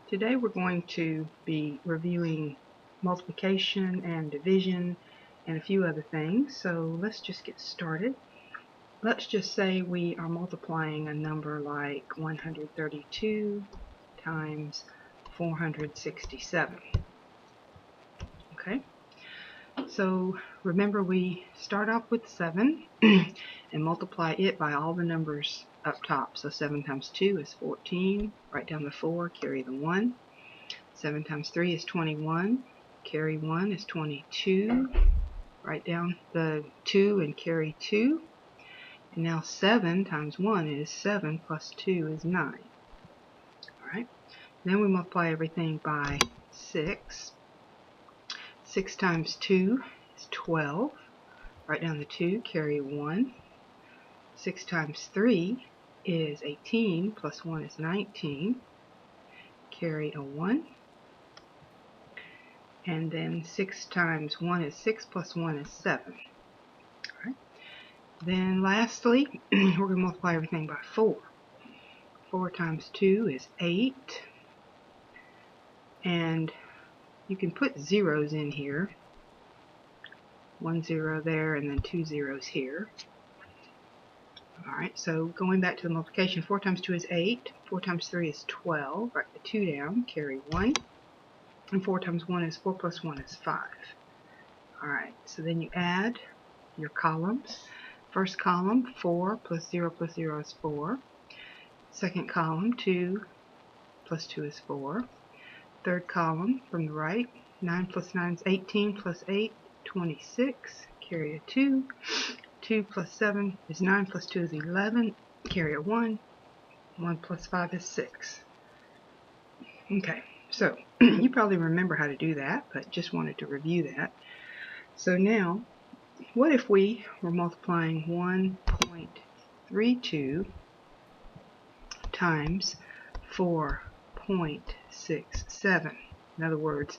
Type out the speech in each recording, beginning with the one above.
Today we're going to be reviewing multiplication and division and a few other things. So let's just get started. Let's just say we are multiplying a number like 132 times 467. Okay, so remember we start off with 7 and multiply it by all the numbers up top. So 7 times 2 is 14. Write down the 4, carry the 1. 7 times 3 is 21. Carry 1 is 22. Write down the 2 and carry 2. And now 7 times 1 is 7 plus 2 is 9. Alright, then we multiply everything by 6. 6 times 2 is 12. Write down the 2, carry 1. 6 times 3 is 18, plus 1 is 19. Carry a 1. And then 6 times 1 is 6, plus 1 is 7. Alright. Then lastly, we're going to multiply everything by 4. 4 times 2 is 8. And you can put zeros in here. 1 0 there and then 2 zeros here. Alright, so going back to the multiplication, 4 times 2 is 8. 4 times 3 is 12. Write the 2 down, carry 1. And 4 times 1 is 4 plus 1 is 5. Alright, so then you add your columns. First column, 4 plus 0 is 4. Second column, 2 plus 2 is 4. Third column from the right, 9 plus 9 is 18, plus 8, 26. Carry a 2. 2 plus 7 is 9, plus 2 is 11. Carry a 1. 1 plus 5 is 6. Okay, so you probably remember how to do that, but just wanted to review that. So now, what if we were multiplying 1.32 times 4.67? In other words,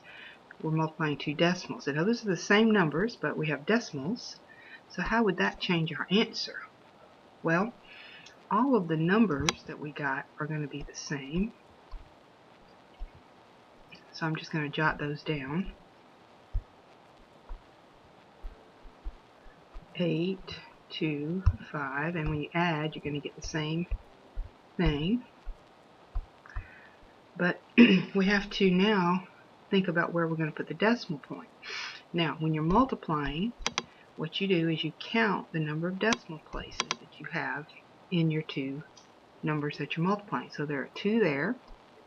we're multiplying two decimals. And now those are the same numbers, but we have decimals. So how would that change our answer? Well, all of the numbers that we got are going to be the same. So I'm just going to jot those down. 8, 2, 5, and when you add, you're going to get the same thing. But we have to now think about where we're going to put the decimal point. Now, when you're multiplying, what you do is you count the number of decimal places that you have in your two numbers that you're multiplying. So there are 2 there,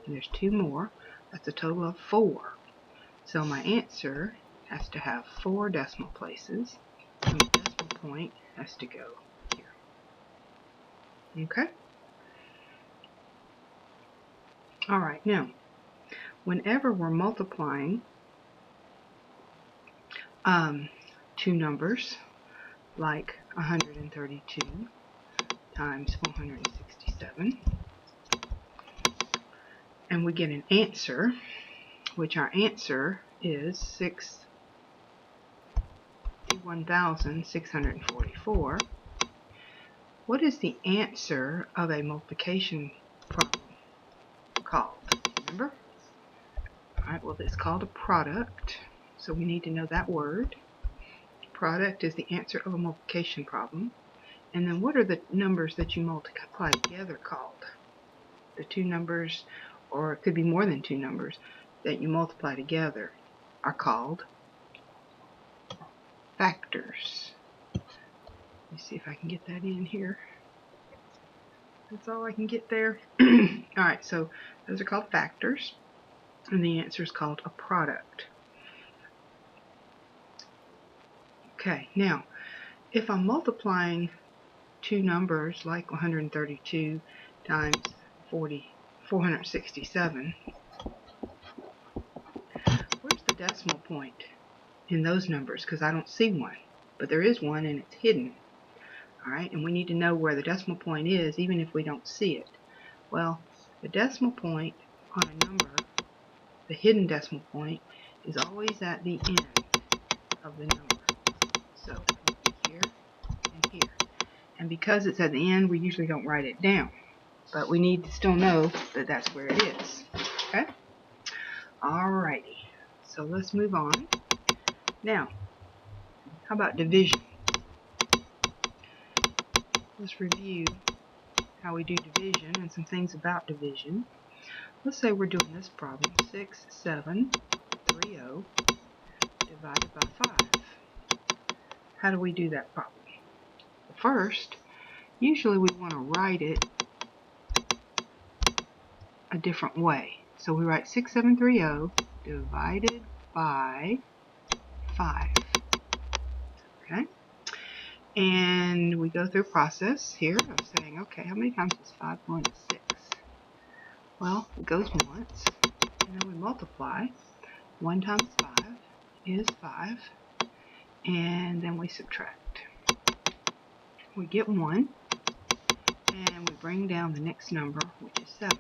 and there's 2 more. That's a total of 4. So my answer has to have 4 decimal places, and the decimal point has to go here. Okay? Alright, now, whenever we're multiplying two numbers, like 132 times 467, and we get an answer, which our answer is 61,644. What is the answer of a multiplication problem called? Remember? Alright, well, it's called a product, so we need to know that word. Product is the answer of a multiplication problem. And then what are the numbers that you multiply together called? The two numbers, or it could be more than two numbers, that you multiply together are called factors. Let me see if I can get that in here. That's all I can get there. Alright, so those are called factors, and the answer is called a product. Okay, now, if I'm multiplying two numbers like 132 times 467, where's the decimal point in those numbers? Because I don't see one, but there is one and it's hidden. Alright, and we need to know where the decimal point is even if we don't see it. Well, the decimal point on a number, the hidden decimal point, is always at the end of the number. So it will be here and here. And because it's at the end, we usually don't write it down. But we need to still know that that's where it is. Okay? Alrighty, so let's move on. Now, how about division? Let's review how we do division and some things about division. Let's say we're doing this problem, 6730 divided by 5. How do we do that problem? Well, first, usually we want to write it a different way. So we write 6730 divided by 5. Okay? And we go through a process here of saying, okay, how many times is 5 going to 6? Well, it goes once, and then we multiply. 1 times 5 is 5, and then we subtract. We get 1, and we bring down the next number, which is 7.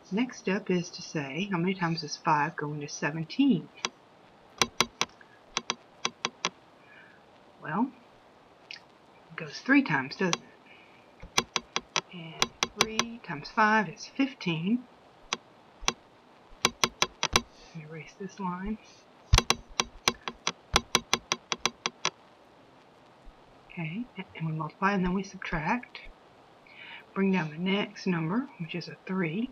Next step is to say, how many times does 5 go into 17? Well, it goes 3 times, doesn't it? And 3 times 5 is 15. Let me erase this line. Okay, and we multiply, and then we subtract. Bring down the next number, which is a 3.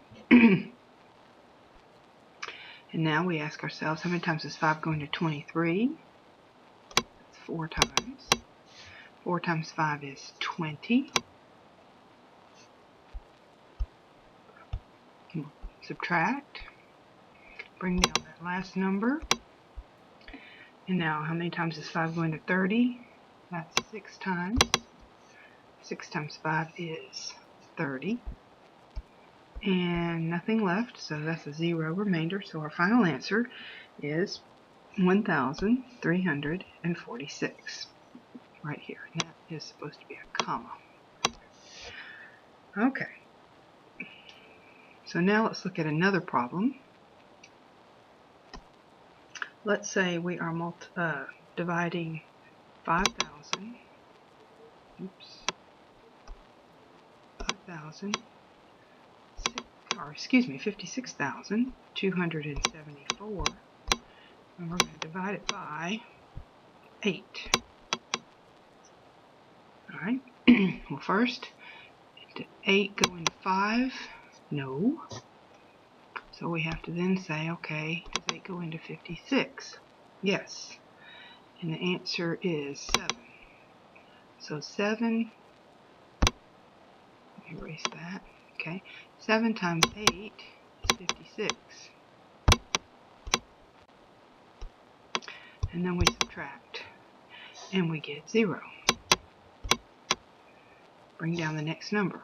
And now we ask ourselves, how many times does 5 go into 23? That's 4 times. 4 times 5 is 20. Subtract. Bring down that last number. And now, how many times does 5 go into 30? That's 6 times. 6 times 5 is 30. And nothing left, so that's a 0 remainder. So our final answer is 1,346 right here. And that is supposed to be a comma. Okay. So now let's look at another problem. Let's say we are dividing 56,274, and we're going to divide it by 8. Alright, well first, did 8 go into 5? No. So we have to then say, okay, does 8 go into 56? Yes. And the answer is 7. So 7, let me erase that. Okay, 7 times 8 is 56. And then we subtract, and we get 0. Bring down the next number.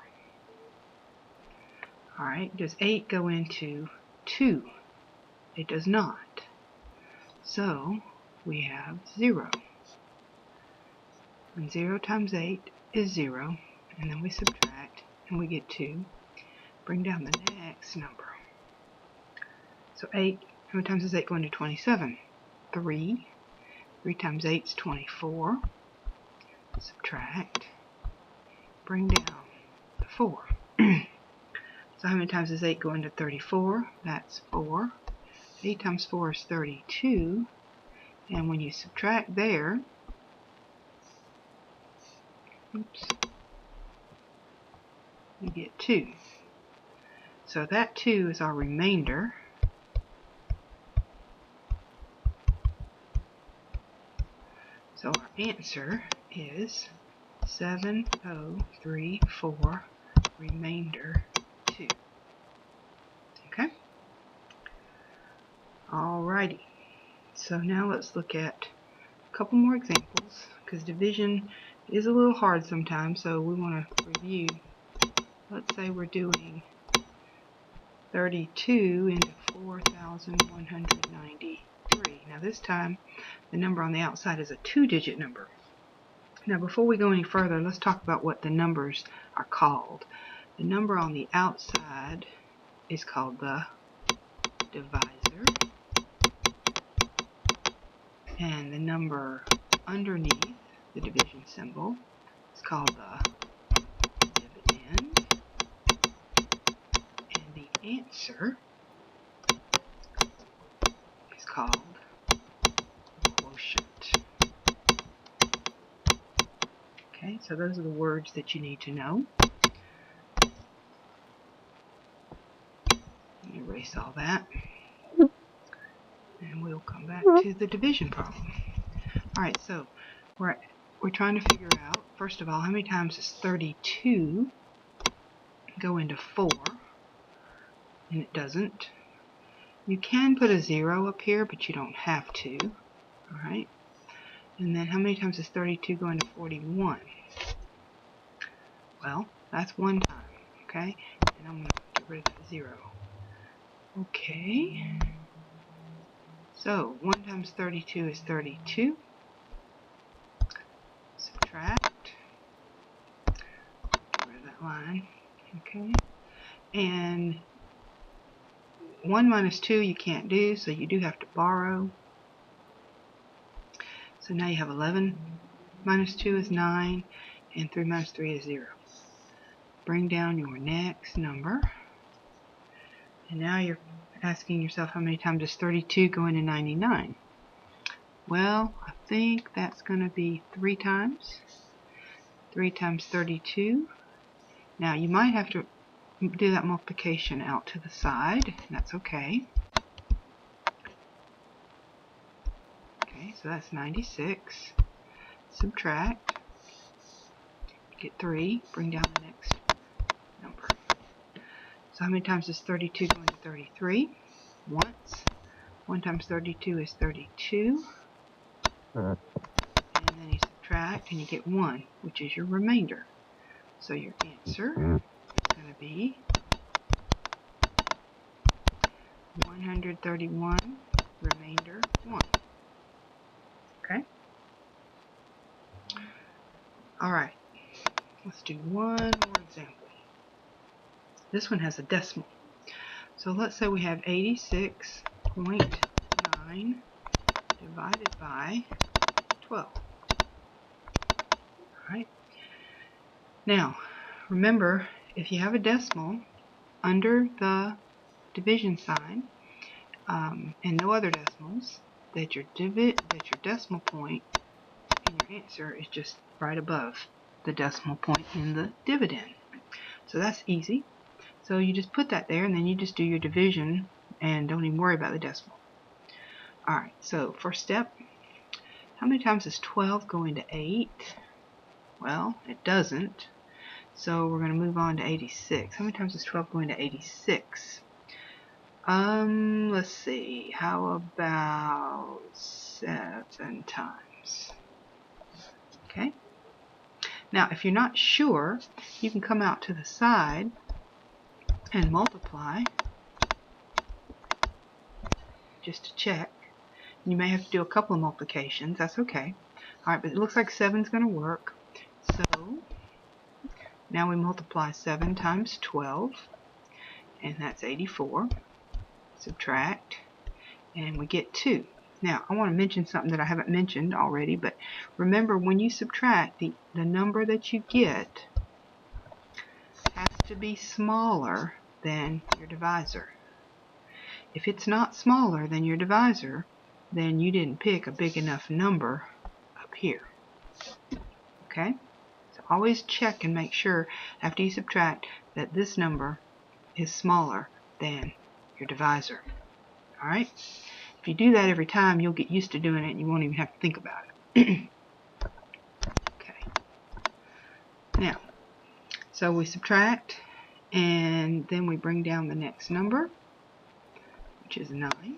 Alright, does 8 go into 2? It does not. So we have 0. And 0 times 8 is 0. And then we subtract, and we get 2. Bring down the next number. So 8, how many times does 8 go into 27? 3. 3 times 8 is 24. Subtract. Bring down the 4. So how many times does 8 go into 34? That's 4. 8 times 4 is 32. And when you subtract there, you get 2. So that 2 is our remainder. So our answer is 7034 remainder 2. Okay? Alrighty. So now let's look at a couple more examples, because division is a little hard sometimes, so we want to review. Let's say we're doing 32 into 4,193. Now this time the number on the outside is a 2-digit number. Now before we go any further, let's talk about what the numbers are called. The number on the outside is called the divisor, and the number underneath the division symbol is called the dividend, and the answer called quotient. Okay, so those are the words that you need to know. Let me erase all that. And we'll come back to the division problem. Alright, so we're trying to figure out, first of all, how many times does 32 go into 4? And it doesn't. You can put a 0 up here, but you don't have to. Alright. And then how many times does 32 go into 41? Well, that's one time. Okay? And I'm going to get rid of that 0. Okay. So 1 times 32 is 32. Subtract. Get rid of that line. Okay. And 1 minus 2 you can't do, so you do have to borrow. So now you have 11 minus 2 is 9, and 3 minus 3 is 0. Bring down your next number. And now you're asking yourself, how many times does 32 go into 99? Well, I think that's going to be 3 times. 3 times 32. Now you might have to do that multiplication out to the side. That's okay. Okay, so that's 96. Subtract. Get 3. Bring down the next number. So how many times does 32 go into 33? Once. 1 times 32 is 32. And then you subtract and you get 1, which is your remainder. So your answer is going to be 131, remainder 1. Okay? Alright, let's do one more example. This one has a decimal. So let's say we have 86.9 divided by 12. Alright. Now, remember, if you have a decimal under the division sign, and no other decimals, that your decimal point in your answer is just right above the decimal point in the dividend. So that's easy. So you just put that there, and then you just do your division and don't even worry about the decimal. Alright, so first step, how many times does 12 go into 8? Well, it doesn't. So we're going to move on to 86. How many times does 12 go into 86? Let's see. How about 7 times? Okay. Now, if you're not sure, you can come out to the side and multiply just to check. You may have to do a couple of multiplications. That's okay. Alright, but it looks like 7 is going to work. So, now we multiply 7 times 12, and that's 84. Subtract, and we get 2. Now, I want to mention something that I haven't mentioned already, but remember, when you subtract, the number that you get has to be smaller than your divisor. If it's not smaller than your divisor, then you didn't pick a big enough number up here. Okay? So always check and make sure after you subtract that this number is smaller than your divisor. Alright? If you do that every time, you'll get used to doing it and you won't even have to think about it. Okay. Now, so we subtract and then we bring down the next number, which is 9.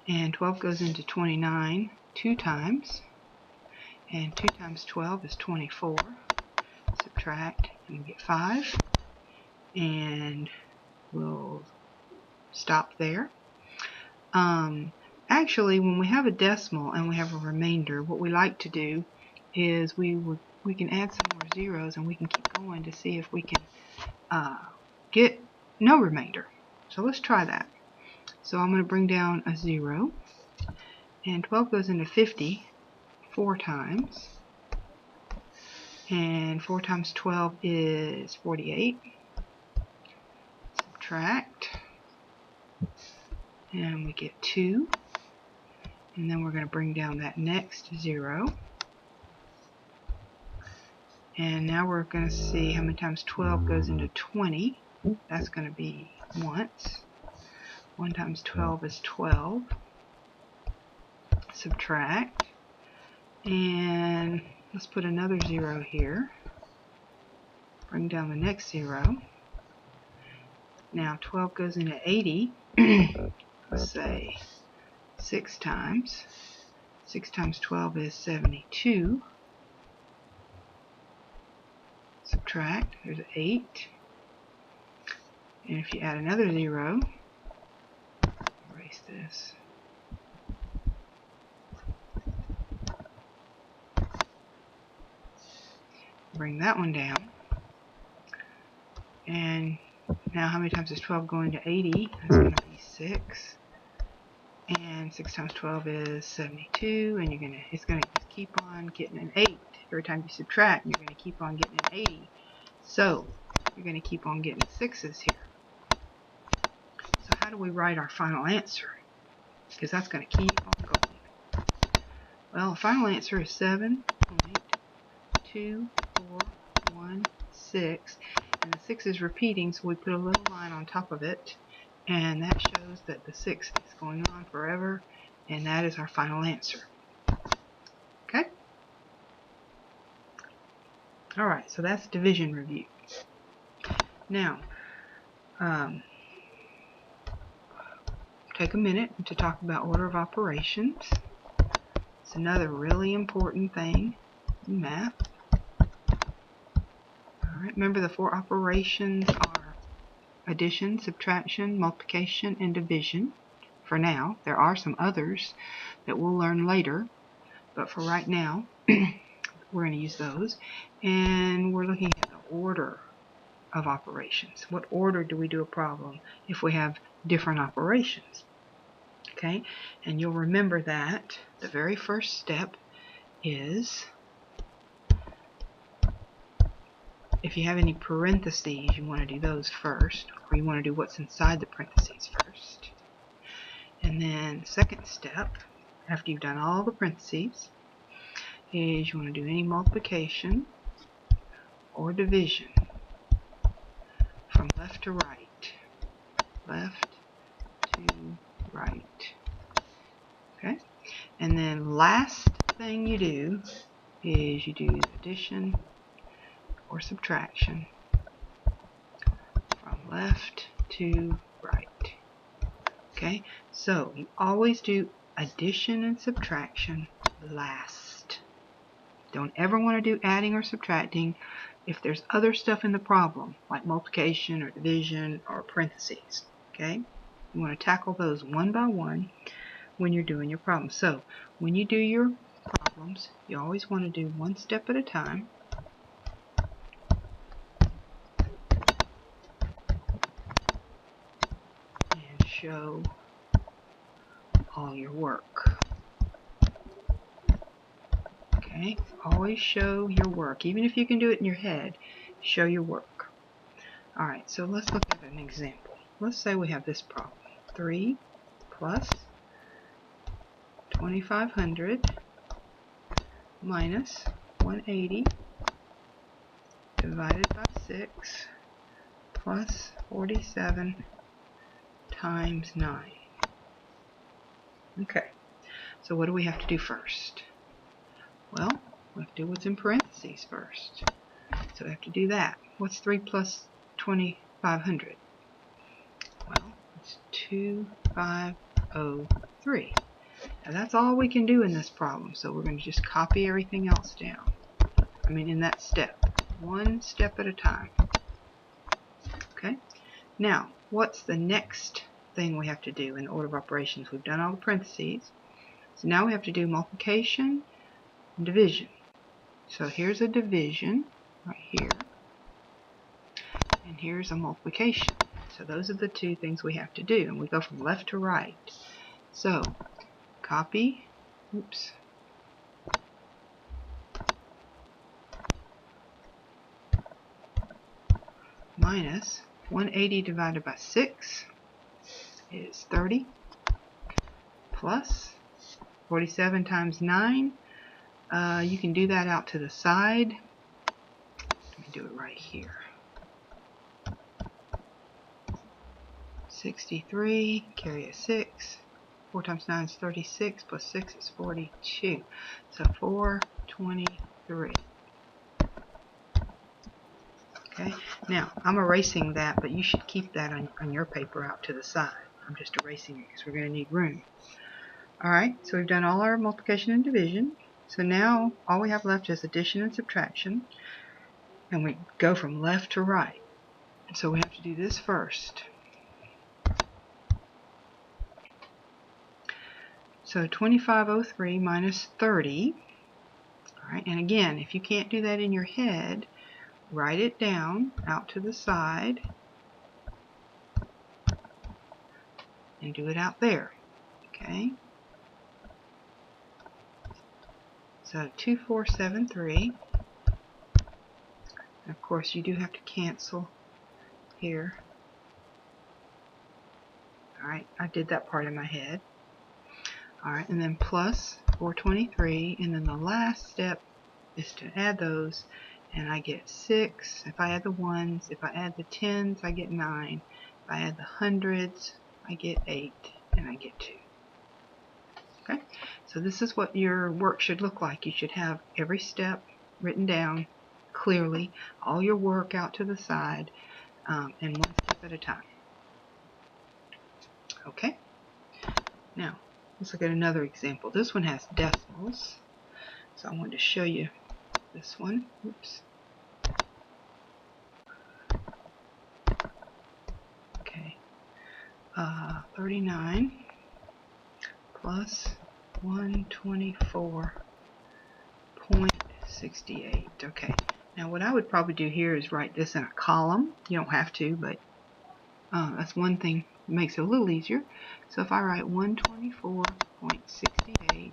And 12 goes into 29 2 times. And 2 times 12 is 24. Subtract and we get 5. And we'll stop there. Actually, when we have a decimal and we have a remainder, what we like to do is we can add some more zeros and we can keep going to see if we can get no remainder. So let's try that. So I'm going to bring down a 0, and 12 goes into 50 4 times, and 4 times 12 is 48. Subtract, and we get 2. And then we're going to bring down that next 0. And now we're going to see how many times 12 goes into 20. That's going to be once. 1 times 12 is 12. Subtract. And let's put another 0 here. Bring down the next 0. Now 12 goes into 80. Let's say 6 times. 6 times 12 is 72. Subtract. There's 8. And if you add another 0, erase this. Bring that one down. And now how many times is 12 going to 80? That's going to be 6. And 6 times 12 is 72. And it's going to keep on getting an 8. Every time you subtract, you're going to keep on getting an 80. So you're going to keep on getting 6's here. So how do we write our final answer? Because that's going to keep on going. Well, the final answer is 7.2416. And the 6 is repeating, so we put a little line on top of it. And that shows that the 6 is going on forever. And that is our final answer. Okay? Alright, so that's division review. Now, take a minute to talk about order of operations. It's another really important thing in math. Alright, remember the 4 operations are addition, subtraction, multiplication, and division. For now, there are some others that we'll learn later, but for right now, we're going to use those. And we're looking at the order of operations. What order do we do a problem if we have different operations? Okay, and you'll remember that the very first step is, if you have any parentheses, you want to do those first, or you want to do what's inside the parentheses first. And then second step, after you've done all the parentheses, is you want to do any multiplication or division from left to right. Left to right. Okay? And then last thing you do is you do addition or subtraction from left to right. Okay? So you always do addition and subtraction last. Don't ever want to do adding or subtracting if there's other stuff in the problem, like multiplication or division or parentheses. Okay? You want to tackle those one by one when you're doing your problems. So when you do your problems, you always want to do one step at a time. And show all your work. Okay? Always show your work. Even if you can do it in your head, show your work. Alright, so let's look at an example. Let's say we have this problem. 3 plus 2500 minus 180 divided by 6 plus 47 times 9. Okay, so what do we have to do first? Well, we have to do what's in parentheses first. So we have to do that. What's 3 plus 2500? Well, it's 2503. Now that's all we can do in this problem, so we're going to just copy everything else down. In that step. One step at a time. Okay? Now, what's the next thing we have to do in the order of operations? We've done all the parentheses. So now we have to do multiplication and division. So here's a division right here. And here's a multiplication. So those are the two things we have to do. And we go from left to right. So, copy. Oops. Minus 180 divided by 6 is 30 plus 47 times 9. You can do that out to the side. Let me do it right here. 63, carry a 6. 4 times 9 is 36, plus 6 is 42. So 423. Okay, now I'm erasing that, but you should keep that on your paper out to the side. I'm just erasing it because we're going to need room. Alright, so we've done all our multiplication and division. So now all we have left is addition and subtraction. And we go from left to right. So we have to do this first. So 2503 minus 30. Alright, and again, if you can't do that in your head, write it down out to the side and do it out there. Okay? So 2473. Of course, you do have to cancel here. Alright, I did that part in my head. Alright, and then plus 423, and then the last step is to add those, and I get 6. If I add the 1s, if I add the 10s, I get 9. If I add the 100s, I get 8, and I get 2. Okay, so this is what your work should look like. You should have every step written down clearly, all your work out to the side, and one step at a time. Okay, now let's look at another example. This one has decimals, so I wanted to show you this one. Oops. Okay, 39 plus 124.68. Okay, now what I would probably do here is write this in a column. You don't have to, but that's one thing that makes it a little easier. So if I write 124.68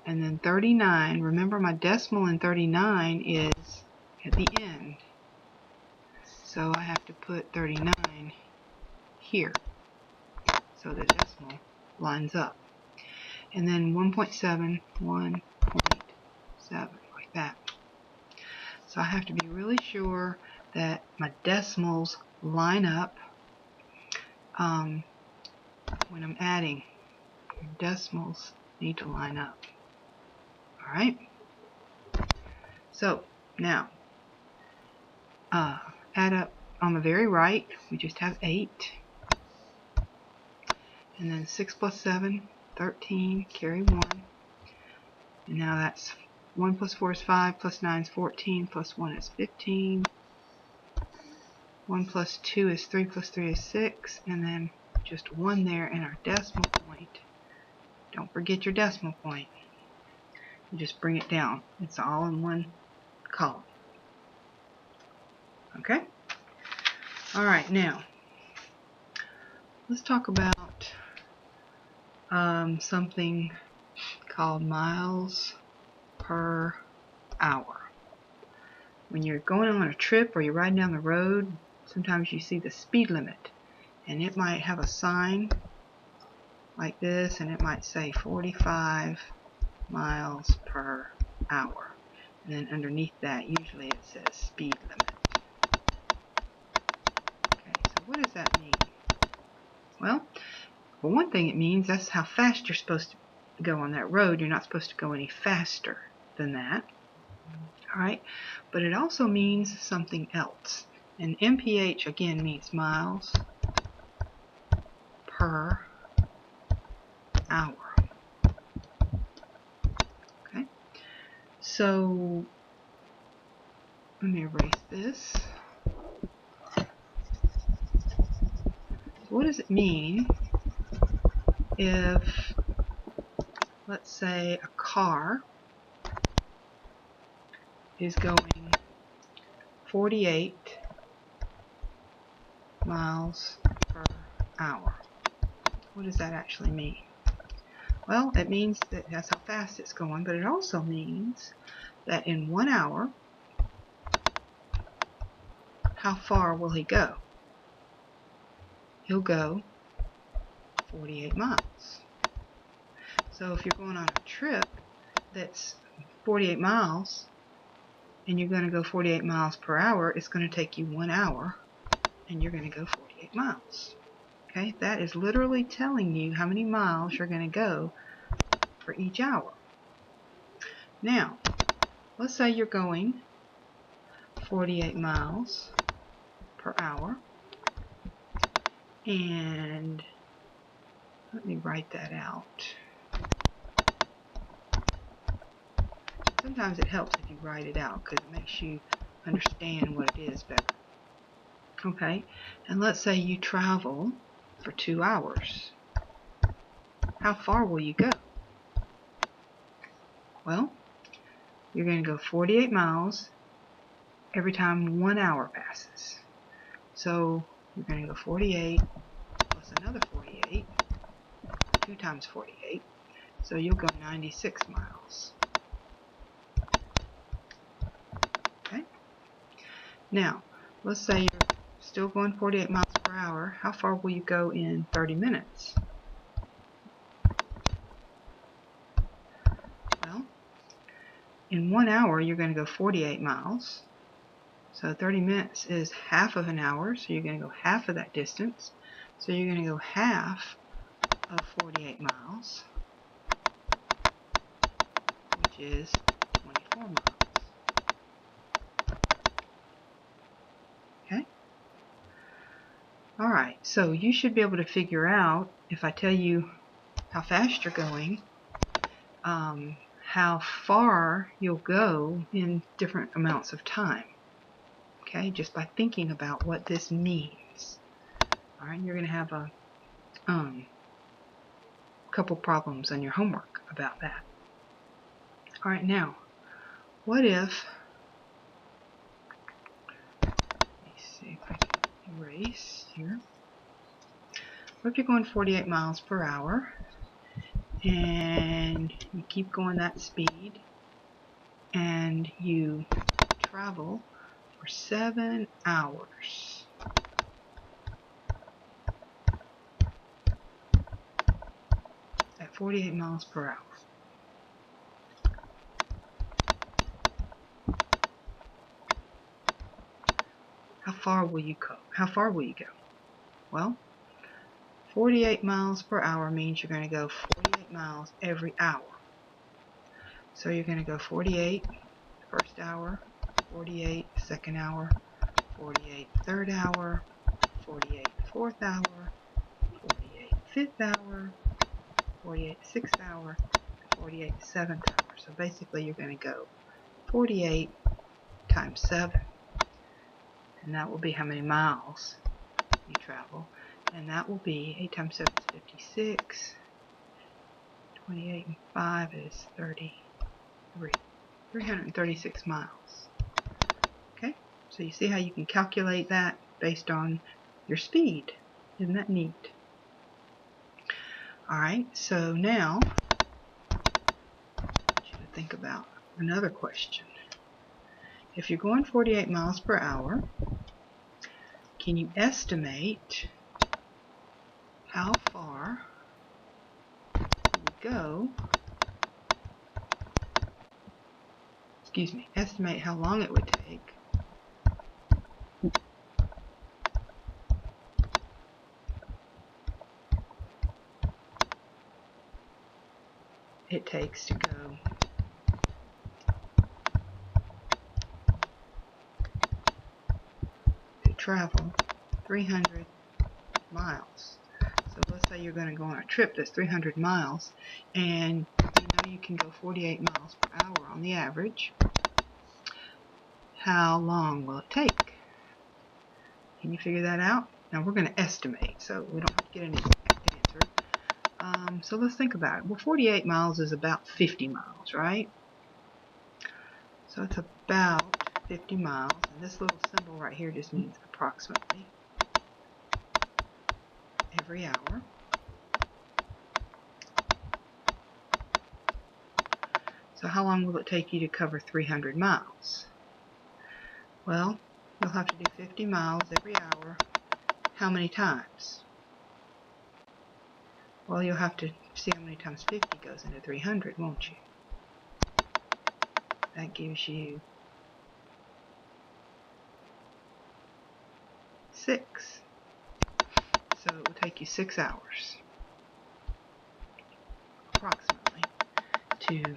and then 39, remember my decimal in 39 is at the end. So I have to put 39 here so the decimal lines up. And then 1.7, 1.7, like that. So I have to be really sure that my decimals line up when I'm adding. Decimals need to line up. Alright? So now, add up on the very right, we just have 8. And then 6 plus 7, 13, carry 1. And now that's 1 plus 4 is 5, plus 9 is 14, plus 1 is 15. 1 plus 2 is 3, plus 3 is 6, and then just 1 there in our decimal point. Don't forget your decimal point. You just bring it down. It's all in one column. Okay? Alright, now let's talk about something called miles per hour. When you're going on a trip or you're riding down the road, sometimes you see the speed limit, and it might have a sign like this, and it might say 45 miles per hour. And then underneath that, usually it says speed limit. Okay, so what does that mean? Well, for one thing, it means that's how fast you're supposed to go on that road. You're not supposed to go any faster than that. Alright, but it also means something else. And MPH again means miles per hour. Okay, so let me erase this. So what does it mean if, let's say, a car is going 48 miles per hour? What does that actually mean? Well, it means that that's how fast it's going, but it also means that in 1 hour, how far will he go? He'll go 48 miles. So if you're going on a trip that's 48 miles and you're going to go 48 miles per hour, it's going to take you 1 hour and you're going to go 48 miles. Okay, that is literally telling you how many miles you're going to go for each hour. Now, let's say you're going 48 miles per hour, and let me write that out. Sometimes it helps if you write it out because it makes you understand what it is better. Okay, and let's say you travel for 2 hours. How far will you go? Well, you're going to go 48 miles every time 1 hour passes. So you're going to go 48 plus another 48, 2 times 48, so you'll go 96 miles. Okay? Now, let's say you're still going 48 miles per hour. How far will you go in 30 minutes? Well, in 1 hour, you're going to go 48 miles. So 30 minutes is half of an hour, so you're going to go half of that distance. So you're going to go half of 48 miles, which is 24 miles. Okay? Alright, so you should be able to figure out, if I tell you how fast you're going, how far you'll go in different amounts of time. Okay, just by thinking about what this means. Alright, you're going to have a couple problems on your homework about that. Alright, now, what if, let me see if I can erase here. What if you're going 48 miles per hour and you keep going that speed and you travel for 7 hours? At 48 miles per hour. How far will you go? How far will you go? Well, 48 miles per hour means you're going to go 48 miles every hour. So you're going to go 48 first hour, 48 second hour, 48 third hour, 48 fourth hour, 48 fifth hour, 48 sixth hour, 48 seventh hour. So basically you're going to go 48 times 7. And that will be how many miles you travel. And that will be 8 times 7 is 56. 28 and 5 is 33. 336 miles. Okay, so you see how you can calculate that based on your speed. Isn't that neat? Alright, so now I want you to think about another question. If you're going 48 miles per hour, can you estimate how far you would go? Excuse me, estimate how long it would take to go to travel 300 miles. So let's say you're going to go on a trip that's 300 miles and you know you can go 48 miles per hour on the average. How long will it take? Can you figure that out? Now we're going to estimate, so we don't have to get an exact answer. So let's think about it. Well, 48 miles is about 50 miles, right? So it's about 50 miles, and this little symbol right here just means approximately every hour. So how long will it take you to cover 300 miles? Well, you'll have to do 50 miles every hour. How many times? Well, you'll have to See how many times 50 goes into 300, won't you? That gives you 6. So it will take you 6 hours, approximately, to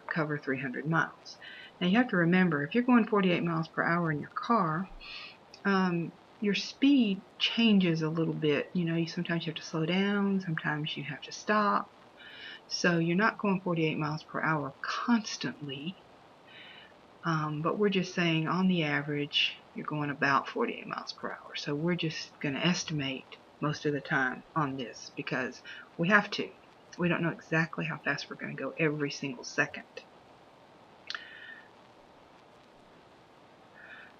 cover 300 miles. Now you have to remember, if you're going 48 miles per hour in your car, your speed changes a little bit. You know, sometimes you have to slow down, sometimes you have to stop. So you're not going 48 miles per hour constantly, but we're just saying on the average you're going about 48 miles per hour. So we're just going to estimate most of the time on this because we have to. We don't know exactly how fast we're going to go every single second.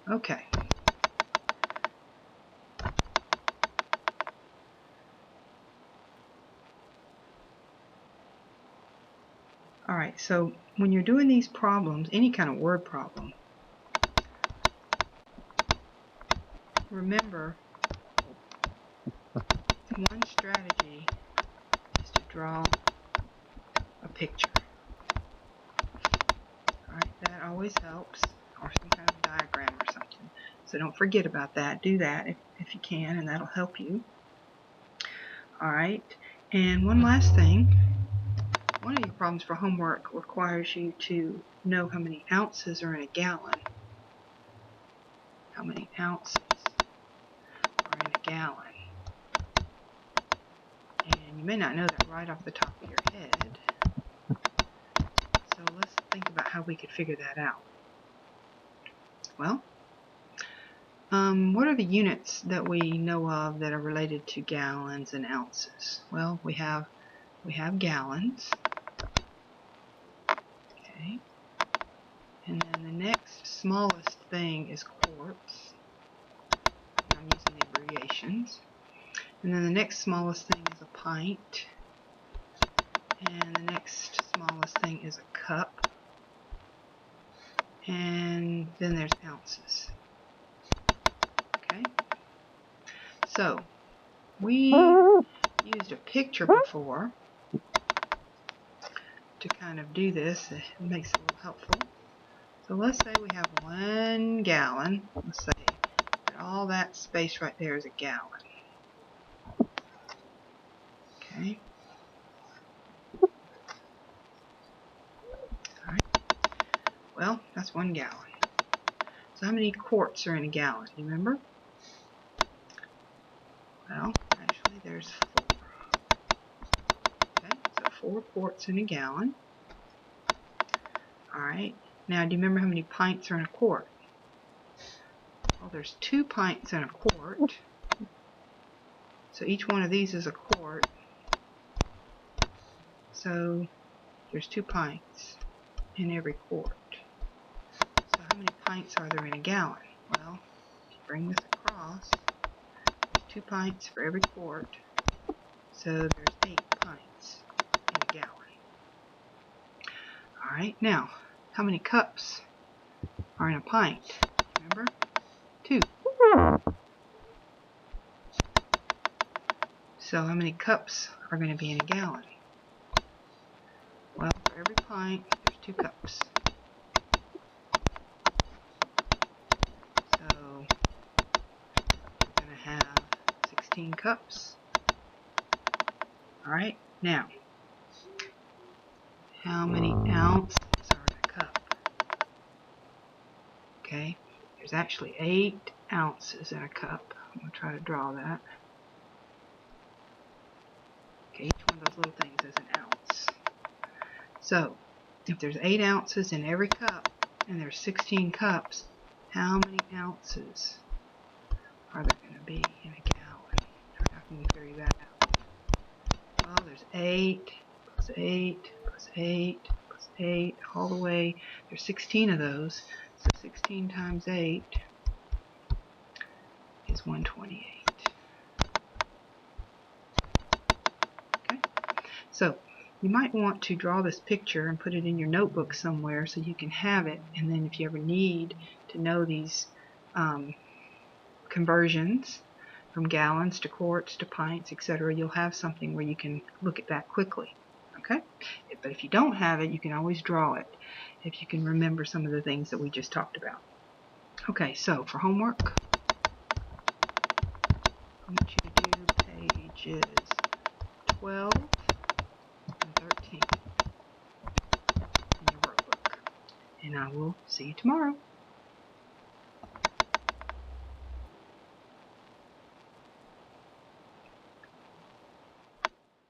Okay. Alright, so when you're doing these problems, any kind of word problem, remember one strategy is to draw a picture. Alright, that always helps, or some kind of diagram or something. So don't forget about that. Do that if you can, and that'll help you. Alright, and one last thing. One of your problems for homework requires you to know how many ounces are in a gallon. How many ounces are in a gallon? And you may not know that right off the top of your head. So let's think about how we could figure that out. Well, what are the units that we know of that are related to gallons and ounces? Well, we have gallons. Okay. And then the next smallest thing is quarts. I'm using the abbreviations. And then the next smallest thing is a pint. And the next smallest thing is a cup. And then there's ounces. Okay? So, we used a picture before to kind of do this. It makes it a little helpful. So let's say we have 1 gallon. Let's say that all that space right there is a gallon. Okay? Alright. Well, that's 1 gallon. So how many quarts are in a gallon? You remember? Well, actually there's 4. Okay, so 4 quarts in a gallon. Alright, now do you remember how many pints are in a quart? Well, there's 2 pints in a quart. So each one of these is a quart. So there's 2 pints in every quart. So how many pints are there in a gallon? Well, if you bring this across, there's 2 pints for every quart. So there's 8 pints in a gallon. Alright, now, how many cups are in a pint? Remember? 2. So how many cups are going to be in a gallon? Well, for every pint, there's 2 cups. So we're going to have 16 cups. Alright, now, how many ounces are in a cup? Okay, there's actually 8 ounces in a cup. I'm going to try to draw that. Okay, each one of those little things is an ounce. So, if there's 8 ounces in every cup, and there's 16 cups, how many ounces are there going to be in a gallon? How can we figure that out? Well, there's 8 plus 8 plus 8 plus 8 all the way. There's 16 of those. So 16 times 8 is 128. Okay? So you might want to draw this picture and put it in your notebook somewhere so you can have it, and then if you ever need to know these conversions from gallons to quarts to pints, etc., you'll have something where you can look at that quickly. Okay? But if you don't have it, you can always draw it if you can remember some of the things that we just talked about. Okay, so for homework, I want you to do pages 12 and 13 in your workbook. And I will see you tomorrow.